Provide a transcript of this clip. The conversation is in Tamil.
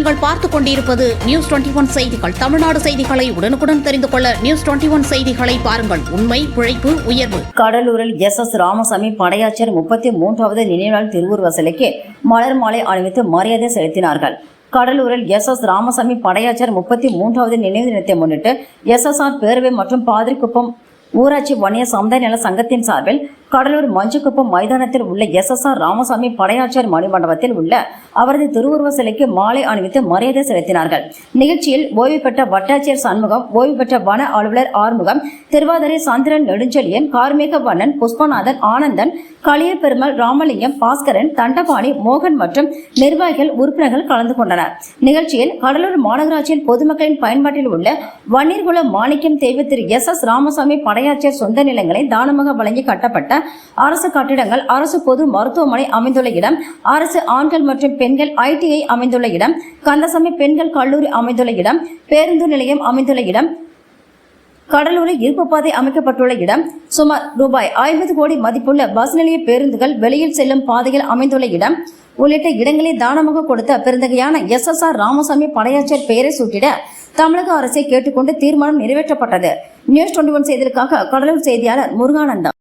நீங்கள் பார்த்துக் கொண்டிருப்பது நியூஸ் 21 செய்திகள். தமிழ்நாடு செய்திகளை உடனுக்குடன் தெரிந்து கொள்ள நியூஸ் 21 செய்திகளை பாருங்கள். உண்மை, உழைப்பு, உயர்வு. கடலூரில் எஸ் ராமசாமி படையாச்சியர் 33வது நினைவுநாள் திருவுருவ சிலைக்கு மலர் மாலை அணிவித்து மரியாதை செலுத்தினார்கள். கடலூரில் எஸ் ராமசாமி படையாச்சியர் 33வது நினைவு தினத்தை முன்னிட்டு எஸ்எஸ்ஆர் பேரவை மற்றும் பாதிரிக்குப்பம் ஊராட்சி வன்னிய சமுதாய நல சங்கத்தின் சார்பில் கடலூர் மஞ்சுக்குப்பம் மைதானத்தில் உள்ள எஸ் ராமசாமி படையாச்சியர் மணிமண்டபத்தில் உள்ள அவரது திருவுருவ சிலைக்கு மாலை அணிவித்து மரியாதை செலுத்தினார்கள். நிகழ்ச்சியில் ஓய்வு பெற்ற வட்டாட்சியர் சண்முகம், ஓய்வு பெற்ற வன அலுவலர் ஆறுமுகம், திருவாதிரை சந்திரன், நெடுஞ்செழியன், கார்மேக வண்ணன், புஷ்பநாதன், ஆனந்தன், களியர் பெருமாள், ராமலிங்கம், பாஸ்கரன், தண்டபாணி, மோகன் மற்றும் நிர்வாகிகள், உறுப்பினர்கள் கலந்து கொண்டனர். நிகழ்ச்சியில் கடலூர் மாநகராட்சியில் பொதுமக்களின் பயன்பாட்டில் உள்ள வன்னீர்குளம் மாணிக்கம் தேவி திரு எஸ் ராமசாமி படையாச்சியர் சொந்த நிலங்களை தானமாக வழங்கி கட்டப்பட்ட அரசு கட்டிடங்கள், அரசு பொது மருத்துவமனை அமைந்துள்ள இடம், அரசு ஆண்கள் மற்றும் பெண்கள் ITI அமைந்துள்ள இடம், கந்தசாமி பெண்கள் கல்லூரி அமைந்துள்ள இடம், பேருந்து நிலையம் அமைந்துள்ள இடம், கடலூரில் இருப்பு பாதை அமைக்கப்பட்டுள்ள இடம், சுமார் ரூபாய் 50 கோடி மதிப்புள்ள பஸ் நிலைய பேருந்துகள் வெளியில் செல்லும் பாதைகள் அமைந்துள்ள இடம் உள்ளிட்ட இடங்களை தானமாக கொடுத்த பெருந்தகையான எஸ் ராமசாமி படையாச்சியர் பெயரை சூட்டிட தமிழக அரசை கேட்டுக்கொண்டு தீர்மானம் நிறைவேற்றப்பட்டது. நியூஸ் 21 செய்திகளுக்காக கடலூர் செய்தியாளர் முருகானந்தா.